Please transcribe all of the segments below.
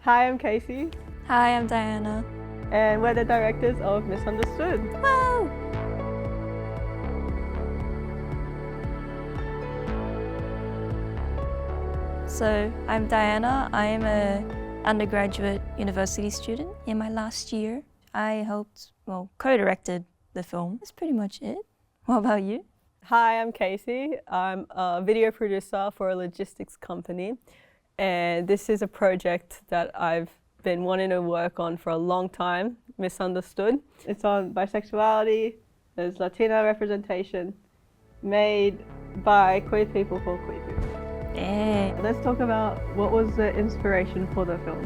Hi, I'm Casey, Hi, I'm Diana. and we're the directors of Misunderstood. Woo! So, I'm Diana. I'm an undergraduate university student in my last year. I co-directed the film. That's pretty much it. What about you? Hi, I'm Casey. I'm a video producer for a logistics company, and this is a project that I've been wanting to work on for a long time, Misunderstood. It's on bisexuality, there's Latina representation, made by queer people for queer people. Yeah. Let's talk about what was the inspiration for the film.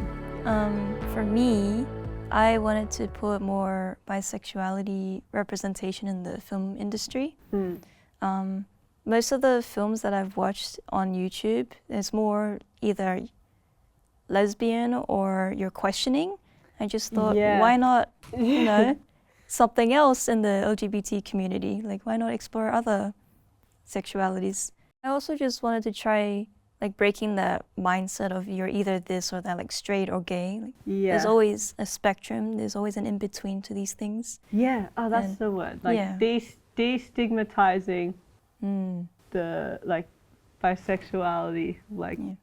For me, I wanted to put more bisexuality representation in the film industry. Most of the films that I've watched on YouTube, it's more either lesbian or you're questioning. I just thought, why not, something else in the LGBT community? Like, why not explore other sexualities? I also just wanted to try breaking that mindset of you're either this or that, like straight or gay. There's always a spectrum. There's always an in-between to these things. Yeah, oh, that's the word. Destigmatizing the bisexuality, the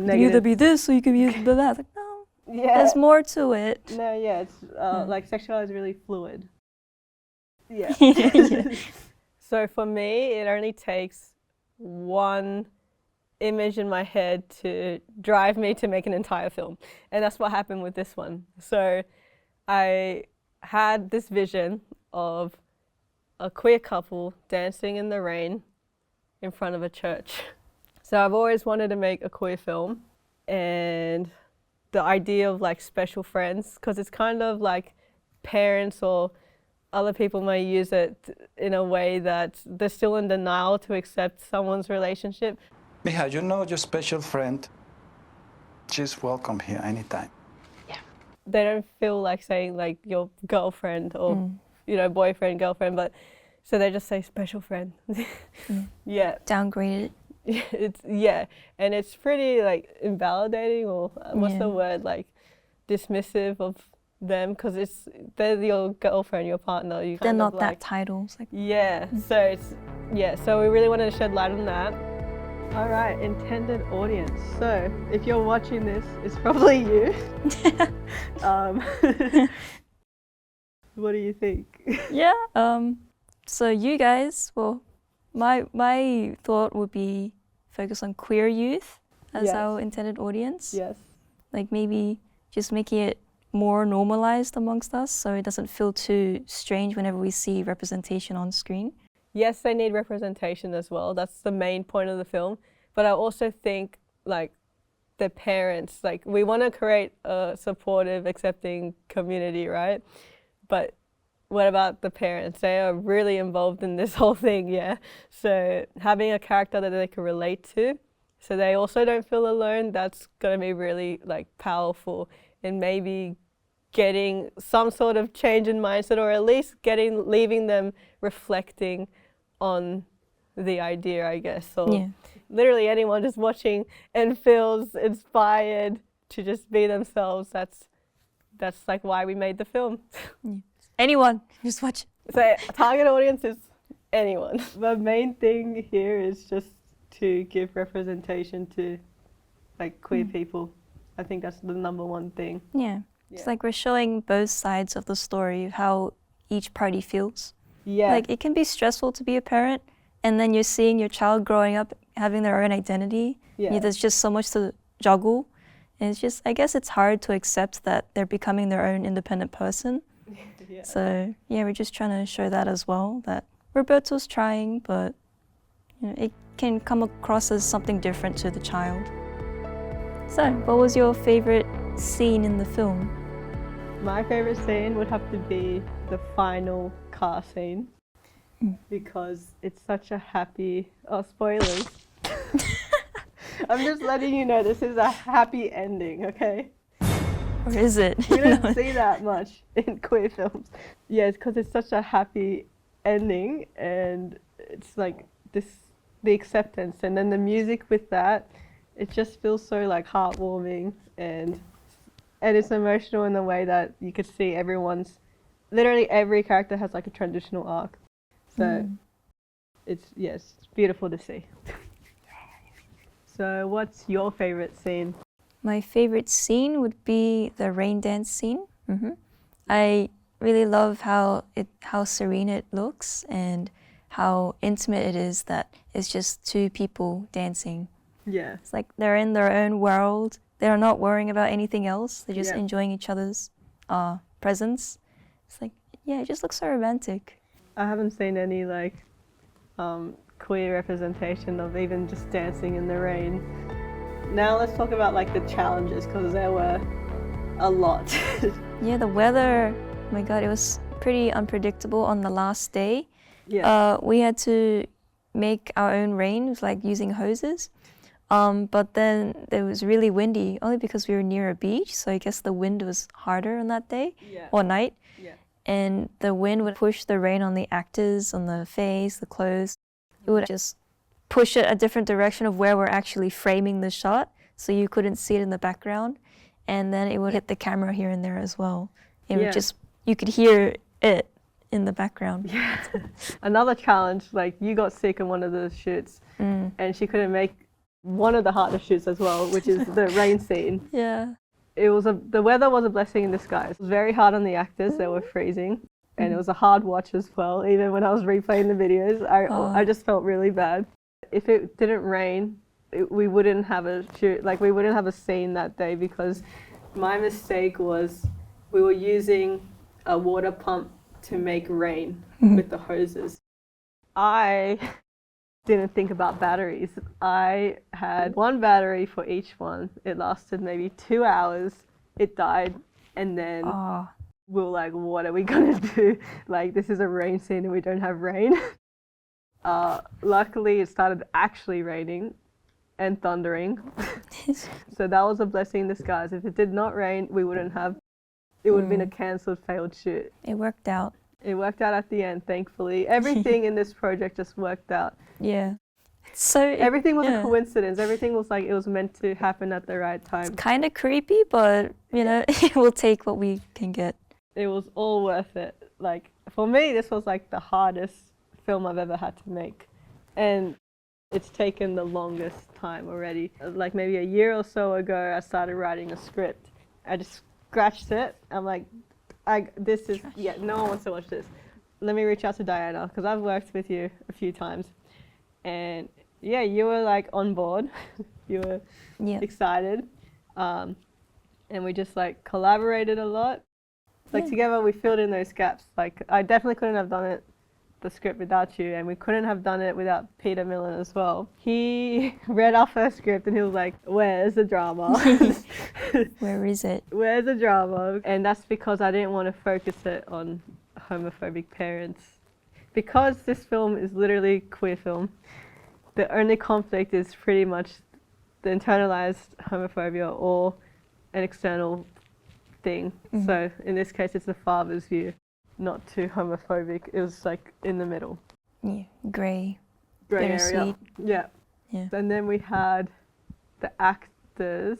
negative. You can either be this or you can be that. Like, no, there's more to it. No, it's sexuality is really fluid. Yeah. So for me, it only takes one image in my head to drive me to make an entire film, and that's what happened with this one. So I had this vision of a queer couple dancing in the rain in front of a church. So I've always wanted to make a queer film, and the idea of special friends, because it's kind of like parents or other people may use it in a way that they're still in denial to accept someone's relationship. Mija, you know your special friend. She's welcome here anytime. Yeah. They don't feel like saying your girlfriend or boyfriend, girlfriend, but so they just say special friend. Yeah. Downgraded. And it's pretty invalidating, or what's the word, dismissive of them, because they're your girlfriend, your partner. They're not that title. So we really wanted to shed light on that. All right, intended audience. So if you're watching this, it's probably you. What do you think? Yeah. So you guys, my thought would be focus on queer youth as our intended audience. Yes. Maybe just making it more normalized amongst us, so it doesn't feel too strange whenever we see representation on screen. Yes, they need representation as well. That's the main point of the film. But I also think the parents, we want to create a supportive, accepting community, right? But what about the parents? They are really involved in this whole thing, yeah? So having a character that they can relate to, so they also don't feel alone, that's going to be really powerful, and maybe getting some sort of change in mindset, or at least leaving them reflecting on the idea, I guess. Or literally anyone just watching and feels inspired to just be themselves. That's why we made the film. Anyone, just watch. So target audience is anyone. The main thing here is just to give representation to queer people. I think that's the number one thing. Yeah. It's we're showing both sides of the story, how each party feels. Yeah. It can be stressful to be a parent, and then you're seeing your child growing up, having their own identity. Yeah. There's just so much to juggle. And it's just, I guess it's hard to accept that they're becoming their own independent person. So, we're just trying to show that as well, that Roberto's trying, but it can come across as something different to the child. So, what was your favorite scene in the film? My favorite scene would have to be the final car scene, because it's such a happy... Oh, spoilers. I'm just letting you know this is a happy ending, okay? Or is it? We don't see that much in queer films. Yeah, it's because it's such a happy ending, and it's the acceptance, and then the music with that, it just feels so heartwarming and And it's emotional in the way that you could see literally every character has like a transitional arc. So it's beautiful to see. So what's your favorite scene? My favorite scene would be the rain dance scene. I really love how serene it looks and how intimate it is that it's just two people dancing. Yeah. It's like they're in their own world. They're not worrying about anything else. They're just enjoying each other's presence. It's like, yeah, it just looks so romantic. I haven't seen any like queer representation of even just dancing in the rain. Now let's talk about like the challenges, because there were a lot. Yeah, the weather, oh my God, it was pretty unpredictable on the last day. Yeah. We had to make our own rain, it was like using hoses. But then it was really windy, only because we were near a beach, so I guess the wind was harder on that day or night. Yeah. And the wind would push the rain on the actors, on the face, the clothes. It would just push it a different direction of where we're actually framing the shot, so you couldn't see it in the background. And then it would hit the camera here and there as well. It would just, you could hear it in the background. Yeah. Another challenge, like you got sick in one of the shoots and she couldn't make one of the hardest shoots as well, which is the rain scene. Yeah. The weather was a blessing in disguise. It was very hard on the actors, they were freezing. And it was a hard watch as well, even when I was replaying the videos. I just felt really bad. If it didn't rain, we wouldn't have a shoot, like we wouldn't have a scene that day, because my mistake was we were using a water pump to make rain with the hoses. I didn't think about batteries. I had one battery for each one. It lasted maybe 2 hours. It died, and then we were like, what are we gonna do? Like, this is a rain scene and we don't have rain. Luckily, it started actually raining and thundering. So that was a blessing in disguise. If it did not rain, it would have been a cancelled, failed shoot. It worked out. It worked out at the end, thankfully. Everything in this project just worked out. Yeah. So everything was a coincidence. Everything was like it was meant to happen at the right time. It's kind of creepy, but you know, we'll take what we can get. It was all worth it. Like for me, this was like the hardest film I've ever had to make, and it's taken the longest time already. Like maybe a year or so ago, I started writing a script. I just scratched it. I'm like, no one wants to watch this. Let me reach out to Diana, because I've worked with you a few times, and you were like on board. You were excited, and we just like collaborated a lot. Like together we filled in those gaps. Like I definitely couldn't have done the script without you, and we couldn't have done it without Peter Millen as well. He read our first script and he was like, where's the drama? Where is it? Where's the drama? And that's because I didn't want to focus it on homophobic parents. Because this film is literally a queer film, the only conflict is pretty much the internalized homophobia or an external thing. So in this case, it's the father's view. Not too homophobic. It was like in the middle. Yeah, grey area. Yeah. And then we had the actors.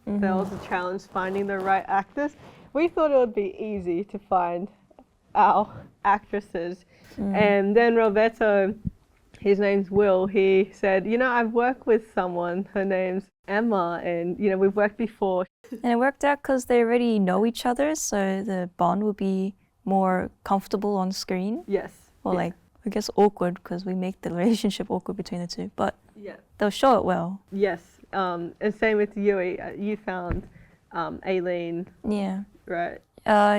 There was a challenge finding the right actors. We thought it would be easy to find our actresses. And then Roberto, his name's Will, he said, I've worked with someone, her name's Emma, and we've worked before. And it worked out because they already know each other, so the bond would be more comfortable on screen. Yes. Or like, I guess awkward, because we make the relationship awkward between the two, but they'll show it well. Yes. And same with Yui. You found Aileen. Yeah. Right.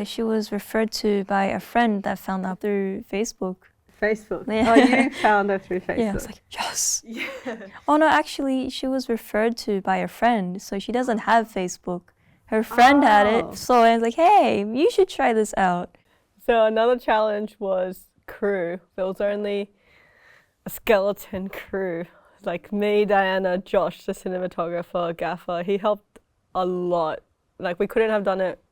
She was referred to by a friend that found out through Facebook. Yeah. Oh, you found her through Facebook. Yeah, I was like, yes. Yeah. Oh no, actually, she was referred to by a friend, so she doesn't have Facebook. Her friend had it, so I was like, hey, you should try this out. So another challenge was crew. There was only a skeleton crew. Like me, Diana, Josh, the cinematographer, gaffer. He helped a lot. Like we couldn't have done it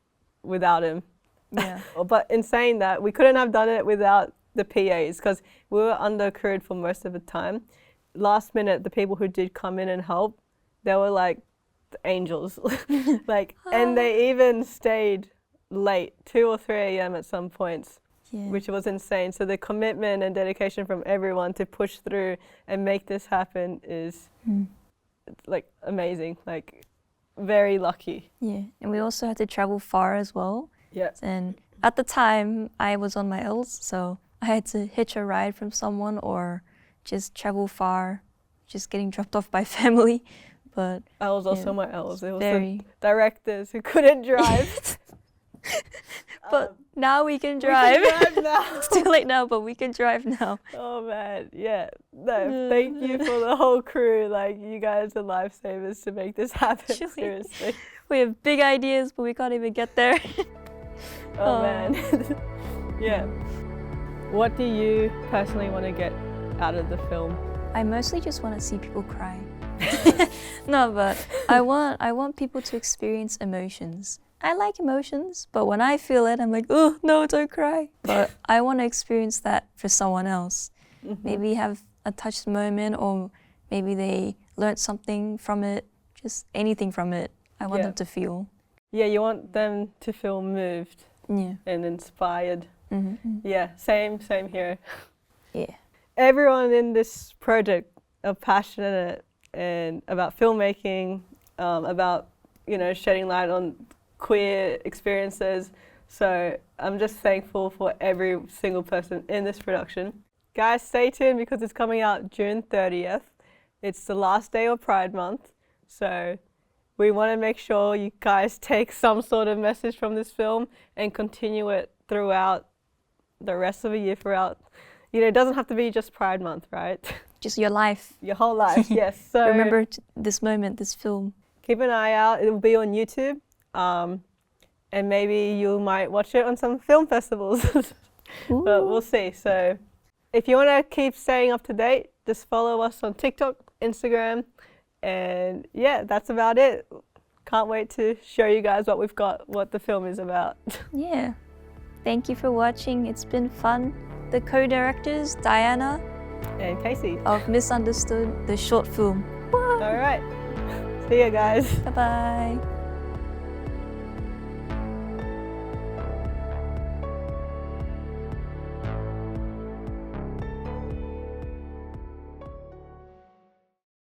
without him. Yeah. But in saying that, we couldn't have done it without the PAs, because we were under-crewed for most of the time. Last minute, the people who did come in and help, they were like angels. Like, and they even stayed late, 2 or 3 a.m. at some points, which was insane. So the commitment and dedication from everyone to push through and make this happen is like amazing, like very lucky. Yeah, and we also had to travel far as well. Yeah. And at the time, I was on my L's, so I had to hitch a ride from someone or just travel far, just getting dropped off by family. But I was also my L's. It was very... the directors who couldn't drive. But now we can drive. We can drive now. It's too late now, but we can drive now. Oh man, yeah. No, thank you for the whole crew. Like, you guys are lifesavers to make this happen. Seriously. We have big ideas, but we can't even get there. Oh man. Yeah. What do you personally want to get out of the film? I mostly just want to see people cry. No, but I want people to experience emotions. I like emotions, but when I feel it, I'm like, oh, no, don't cry. But I want to experience that for someone else. Maybe have a touched moment, or maybe they learned something from it, just anything from it. I want them to feel. Yeah, you want them to feel moved and inspired. Yeah, same here. Yeah. Everyone in this project are passionate and about filmmaking, about, you know, shedding light on queer experiences. So I'm just thankful for every single person in this production. Guys, stay tuned because it's coming out June 30th. It's the last day of Pride Month. So we want to make sure you guys take some sort of message from this film and continue it throughout the rest of the year, throughout, you know, it doesn't have to be just Pride Month, right? Just your life. Your whole life, yes. So remember this moment, this film. Keep an eye out. It will be on YouTube. And maybe you might watch it on some film festivals. But we'll see. So if you want to keep staying up to date, just follow us on TikTok, Instagram, and yeah, that's about it. Can't wait to show you guys what we've got, what the film is about. Yeah. Thank you for watching. It's been fun. The co-directors, Diana and Casey of Misunderstood, the short film. All right. See you guys. Bye-bye.